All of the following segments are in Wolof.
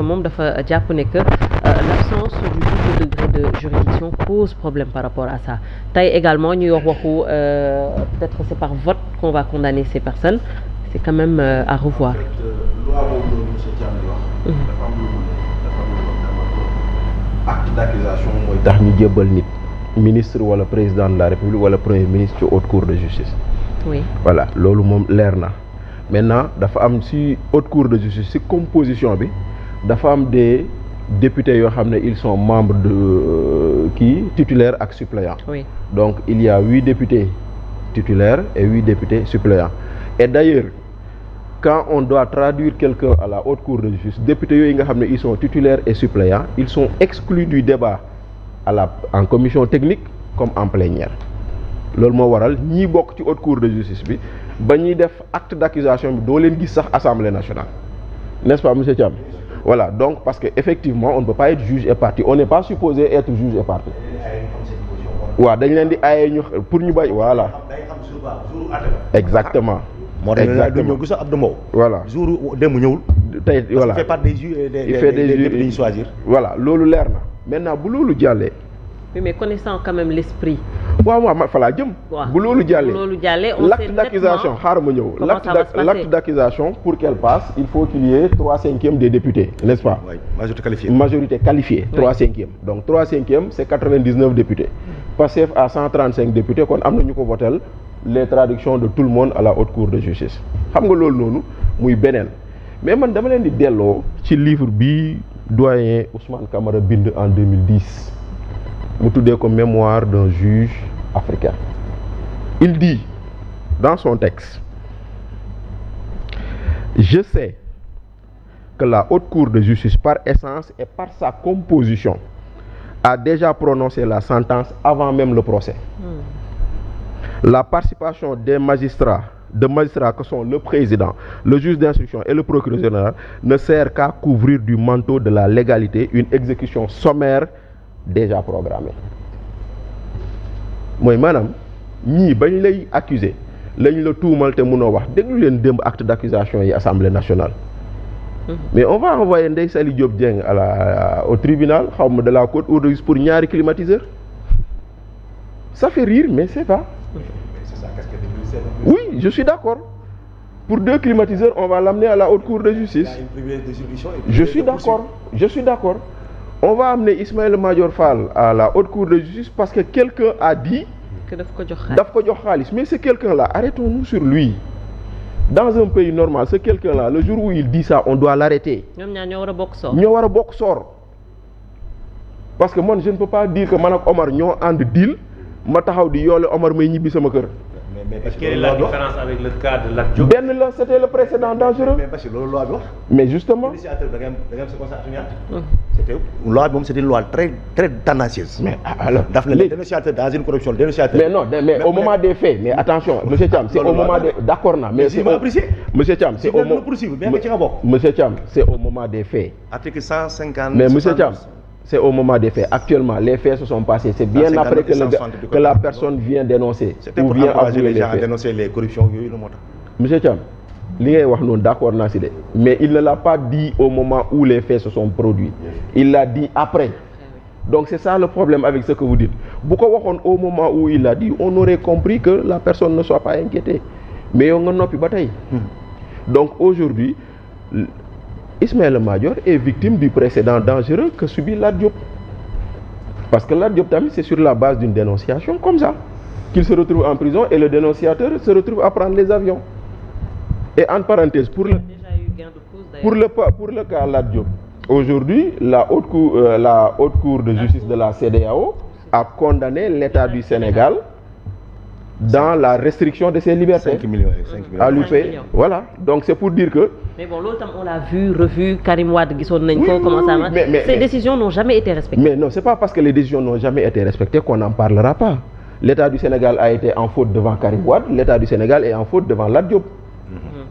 que moom dafa jàpp ne que l'absence du double degré de juridiction pose problème par rapport à ça tey également ñuy wax waxu peut-être que c'est par vote qu'on va condamner ces personnes c'est quand même à revoir. loi boobu noonu monsieur Thiam di wax. dafa am lu mu ne dafa am lu acte d'accusation mooy tax ñu jébbal nit ministre wala président de la République wala premier ministre ci haute cour de justice. oui voilà loolu moom leer na maintenant dafa am ci haute cour de justice ci composition bi dafa am des députés yoo xam ne ils sont membres de titulaires ak suppléants. oui donc il y a 8 députés titulaires et 8 députés suppléants et d'ailleurs quand on doit traduire quelqu'un à la haute cour de justice députés yooyu nga xam ne ils sont titulaires et suppléants ils sont exclus du débat en commission technique comme en plénière loolu moo waral ñii bokk ci haute cour de justice bi ba ñuy def acte d'accusation bi doo leen gis sax assemblée nationale n'est-ce pas monsieur Thiam voilà donc parce que effectivement on ne peut pas être juge et partie on n'est pas supposé être juge et partie waaw dañ leen di aaye ñu pour ñu bay voilà exactement moo tax ñu ñëw gis Abdou Mbow. voilà jour démb ñëwul. tey voilà il fait partie des juges il fait des juges ñu choisir. voilà loolu leer na maintenant bu loolu jàllee. oui mais connaissant quand même l'esprit. waaw ma fa laa jëm. bu loolu jàllee on l'acte d'accusation xaaral ma ñëw. l'acte d'accusation pour qu'elle passe il faut qu'il y ait 3/5 des députés n'est-ce pas. oui majorité qualifiée. Oui. 3/5 donc 3/5 c'est 99 députés. Pastef à 135 députés kon am na ñu ko votel les traductions de tout le monde à la haute cour de justice xam nga loolu noonu muy beneen mais man dama leen di delloo ci livre bi doyen Ousmane Camara bind en 2010 mu tuddee ko mémoire d'un juge africain il dit dans son texte je sais que la haute cour de justice par essence et par sa composition a déjà prononcé la sentence avant même le procès. La participation des magistrats que sont le président, le juge d'instruction et le procureur général ne sert qu'à couvrir du manteau de la légalité une exécution sommaire déjà programmée. mooy maanaam ñii bañ lay accuser lañ la tuumal te mënoo wax déglu leen démb acte d'accusation yi Assemblée nationale. mais on va envoyer Ndeye Saly Diop Dieng au tribunal xaw ma de la Côte d'Or pour ñaari climatiseur ça fait rire mais c'est pas. Oui, je suis d'accord. Pour 2 climatiseurs, on va l'amener à la haute cour de justice. Je suis d'accord. On va amener Ismaël Madior Fall à la haute cour de justice parce que quelqu'un a dit que daf ko jox xaalis. Mais ce quelqu'un-là, arrêtons-nous sur lui. Dans un pays normal, ce quelqu'un-là, le jour où il dit ça, on doit l'arrêter. ñoom ñaar ñoo war a bokk sor. Parce que moi, je ne peux pas dire que man ak Omar ñoo ànd deal ma taxaw di yoole Omar may ñibbi sama kër. mais quelle est la différence avec le cas de Lat Diop? benn la c'était le précédent dangereux. mais parce que loolu loi bi wax. mais justement. initiateur da nga am sa constat c'était loi bi moom c'était une loi très très tendancieuse. mais alors daf na le dénonciateur dans une corruption dénonciateur. mais non mais au moment des faits mais attention monsieur Thiam c'est au moment des d'accord na mais c'est monsieur Thiam c'est au moment monsieur Thiam c'est au moment des faits. article 150. mais monsieur Thiam c'est au moment des faits actuellement les faits se sont passés c'est bien après que la personne vient dénoncer ou vient avouer les faits. dénoncer les corruptions yooyu la moo tax. monsieur Thiam li ngay wax noonu d'accord naa si de mais il ne l'a pas dit au moment où les faits se sont produits il l'a dit après donc c'est ça le problème avec ce que vous dites bu ko waxoon au moment où il l'a dit on aurait compris que la personne ne soit pas inquiétée mais yow nga noppi ba tey donc aujourd'hui Ismaël Madior est victime du précédent dangereux que subit Lat Diop parce que Lat Diop tamit c'est sur la base d'une dénonciation comme ça qu'il se retrouve en prison et le dénonciateur se retrouve à prendre les avions et en parenthèse pour le cas Lat Diop aujourd'hui la haute cour de justice de la CEDEAO a condamné l'État du Sénégal dans la restriction de ses libertés. 5 millions à lui payer. Voilà donc c'est pour dire que. mais bon loolu tam on l'a revu Karim Wade gisoon nañ ko comment ça marche. Ces décisions n'ont jamais été respectées. mais non c'est pas parce que les décisions n'ont jamais été respectées qu'on n'en parlera pas. L'État du Sénégal a été en faute devant Karim Wade, l'État du Sénégal est en faute devant Lat Diop.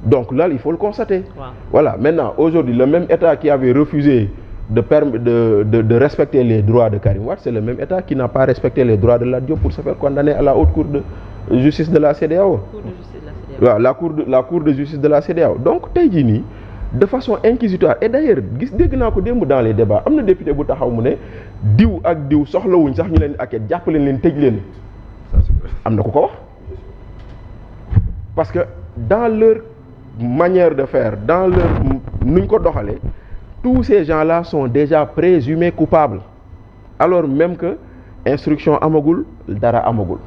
Donc là il faut le constater. Voilà maintenant aujourd'hui le même État qui avait refusé de respecter les droits de Karim Wade, c'est le même État qui n'a pas respecté les droits de Lat Diop pour se faire condamner à la haute cour de justice de la CEDEAO. waaw la cour de justice de la CEDEAO donc tey jii nii de façon inquisitoire et d'ailleurs gis dégg naa ko démb dans les débats am na député bu taxaw mu ne diw ak diw soxlawuñ sax ñu leen enquête jàpp leen tëj leen am na ku ko wax parce que dans leur manière de faire dans leur nuñ ko doxalee tous ces gens-là sont déjà présumés coupables alors même que instruction amagul dara amagul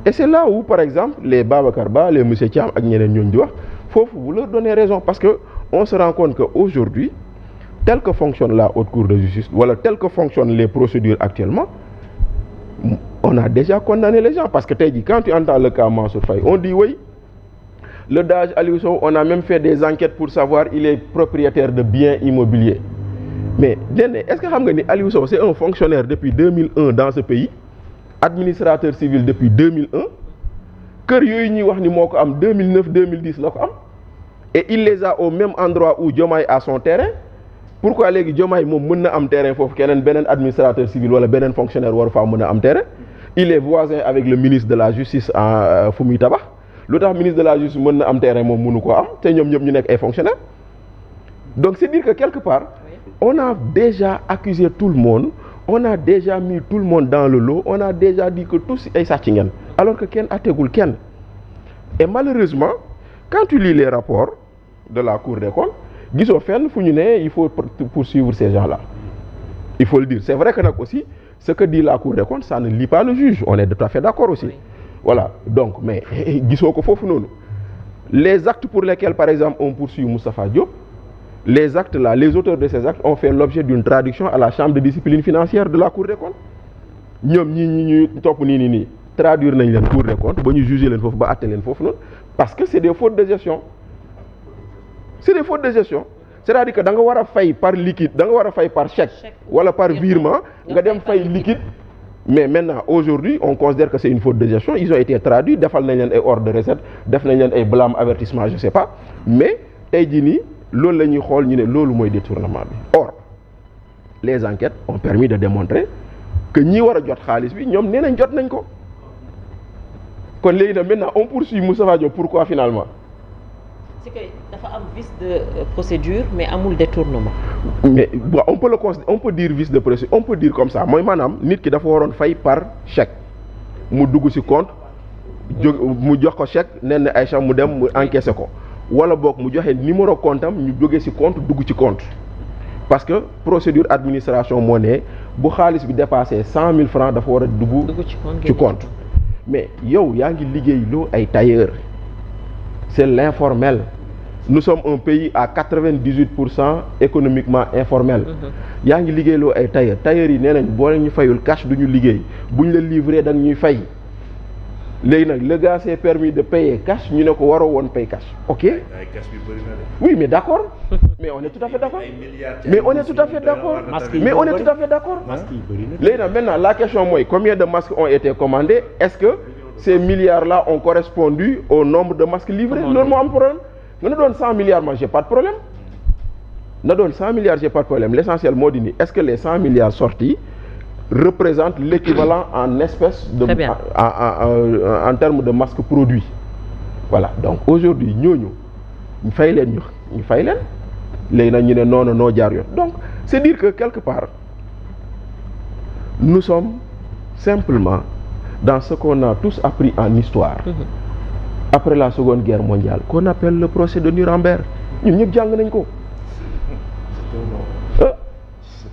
et c'est là où par exemple les Babacar Ba les monsieur Thiam ak ñeneen ñooñu di wax foofu vous leur donnez raison parce que on se rend compte que aujourd'hui tel que fonctionne la haute cour de justice wala tel que fonctionnent les procédures actuellement on a déjà condamné les gens parce que tey jii quand tu entends le cas Mansour Faye on dit oui le DAGE Aliou Sow on a même fait des enquêtes pour savoir il est propriétaire de biens immobiliers mais Néné est-ce que xam nga ni Aliou Sow c'est un fonctionnaire depuis 2001 dans ce pays administrateur civil depuis 2001 kër yooyu ñuy wax ni moo ko am 2009 2010 la ko am et il les a au même endroit où Diomaye a son terrain pourquoi léegi Diomaye moom mën na am terrain foofu keneen beneen administrateur civil wala beneen fonctionnaire waru faa mën a am terrain il est voisin avec le ministre de la justice en fu muy tabax lu tax ministre de la justice mën na am terrain moom mënu ko am te ñoom ñëpp ñu nekk ay fonctionnaires donc c'est dire que quelque part on a déjà accusé tout le monde on a déjà mis tout le monde dans le lot on a déjà dit que tous ay sàcc ngeen alors que kenn attegul kenn et malheureusement quand tu lis les rapports de la Cour des comptes gisoo fenn fu ñu ne il faut poursuivre ces gens-là il faut le dire c'est vrai que nag aussi ce que dit la Cour des comptes ça ne lie pas le juge on est tout à fait d'accord aussi voilà donc mais gisoo ko foofu noonu les actes pour lesquels par exemple on poursuit Moustapha Diop les actes là les auteurs de ces actes ont fait l'objet d'une traduction à la chambre de discipline financière de la Cour des comptes ñoom ñi ñuy topp nii traduire nañ leen Cour des comptes ba ñu juger leen foofu ba àtte leen foofu noonu parce que c'est des fautes de gestion c'est-à-dire que da nga war a fay par liquide da nga war a fay par chèque wala par virement nga dem fay liquide mais maintenant aujourd'hui on considère que c'est une faute de gestion ils ont été traduits defal nañ leen ay ordre de recette def nañ leen ay blâme avertissement je sais pas mais tey jii nii loolu la ñuy xool ñu ne loolu mooy détournement bi or les enquêtes ont permis de démontrer que ñi war a jot xaalis bi ñoom nee nañ jot nañ ko kon léegi nag maintenant on poursuit Moustapha Diop pourquoi finalement c'est que dafa am vice de procédure mais amul détournement. mais bon on peut dire vice de procédure on peut dire comme ça mooy maanaam nit ki dafa waroon fay par chèque mu dugg ci compte mu jox ko chèque nee na Aïcha mu dem mu encaissé ko wala boog mu joxe numéro compte am ñu jógee ci compte dugg ci compte parce que procédure administration moo ne bu xaalis bi dépassé 100 000 francs dafa war a dugg ci compte mais yow yaa ngi liggéey loo ay tailleur c'est l'informel nous sommes un pays à 98% économiquement informel yaa ngi liggéeyloo ay tailleurs yi nee nañ boo leen ñu fayul cash du ñu liggéey bu ñu la livrer dañ ñuy fay léegi nag le gars s'est permis de payer cash ñu ne ko waroo woon pay cash ok oui mais d'accord mais on est tout à fait d'accord mais on est tout à fait d'accord léegi nag maintenant la question mooy combien de masques ont été commandés est-ce que ces milliards-là ont correspondu au nombre de masques livrés loolu moo am problème nga na doon 100 milliards moi j'ai pas de problème na doon 100 milliards j'ai pas de problème l'essentiel moo di ni est-ce que les 100 milliards sortis représentent l'équivalent en espèces de en termes de masques produits voilà donc aujourd'hui ñooñu ñu fay leen léegi nag ñu ne non noo jaar yoon donc c'est dire que quelque part nous sommes simplement dans ce qu'on a tous appris en histoire après la Seconde Guerre mondiale qu'on appelle le procès de Nuremberg ñun ñëpp jàng nañ ko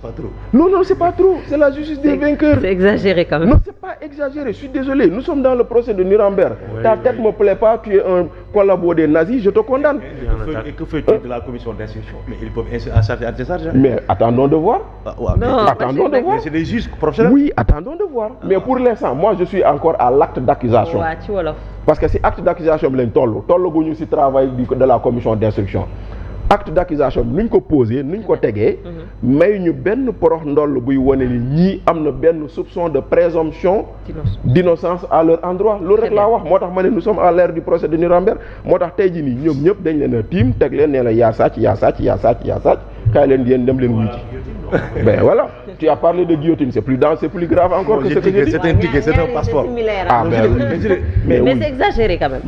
c'est pas trop non c'est pas trop c'est la justice des vainqueurs c'est exagéré quand même non c'est pas exagéré je suis désolé nous sommes dans le procès de Nuremberg ta tête me plaît pas tu es un collabo des nazis je te condamne et que fait-il de la commission d'instruction mais ils peuvent charger à décharge mais attendons de voir attendons de voir mais c'est des juges professionnels oui attendons de voir mais pour l'instant moi je suis encore à l'acte d'accusation ci wolof parce que si acte d'accusation bi lañ tollaguñu ci travail de la commission d'instruction acte d'accusation bi nuñ ko posé nuñ ko tegee may ñu benn porox ndoll buy wane ni ñii am na benn soupçon de présomption d'innocence à leur endroit loolu rek laa wax moo tax ma ne nous sommes à l'ère du procès de Nuremberg moo tax tey jii nii ñoom ñëpp dañ leen a tiim teg leen nee la yaa sàcc kaay leen yéen dem leen wuy ci Ben voilà, tu as parlé de guillotine, c'est plus grave encore que ce que j'ai dit. C'est un ticket, c'est un passeport. Ah mais c'est exagéré quand même.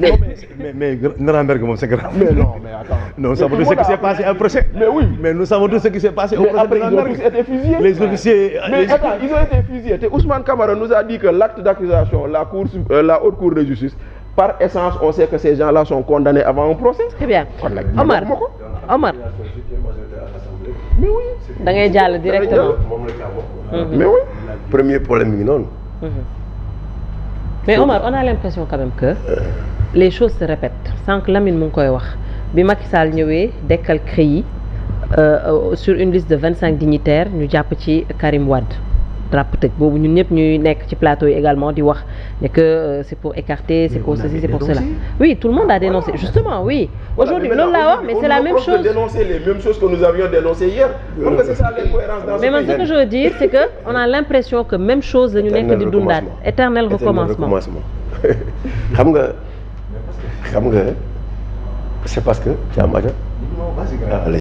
Mais Nuremberg moom c'est grave. Mais non, mais attends. Nous savons tout ce qui s'est passé au procès. Mais oui. Mais nous savons tout ce qui s'est passé au Mais procès de après, ils ont Nuremberg. tous été fusillés. Les officiers. Mais attends, ils ont été fusillés. Ousmane Camara nous a dit que l'acte d'accusation, la haute cour de justice, par essence, on sait que ces gens-là sont condamnés avant un procès. Très bien. Omar. Mais oui. Da ngay jàll directement. Mais oui. Premier problème mi ngi noonu. Mais Omar, on a l'impression quand même que les choses se répètent. Sànq Lamine mu ngi koy wax bi Macky Sall ñëwee dekkal CREI sur une liste de 25 dignitaires ñu jàpp ci Karim Wade drapp tëj boobu ñun ñëpp ñuy nekk ci plateau yi également di wax ne que c'est pour écarter, c'est pour ceci, c'est pour cela. Oui, tout le monde a dénoncé. Justement, oui. Aujourd'hui, loolu laa wax, mais c'est la même chose. De dénoncer les mêmes choses que nous avions dénoncées hier. Comme que c'est ça l'incohérence dans ce pays. Mais ce que je veux dire, c'est que on a l'impression que même chose la ñu nekk di dundaat. Éternel recommencement. Xam nga c'est parce que Thiam Aja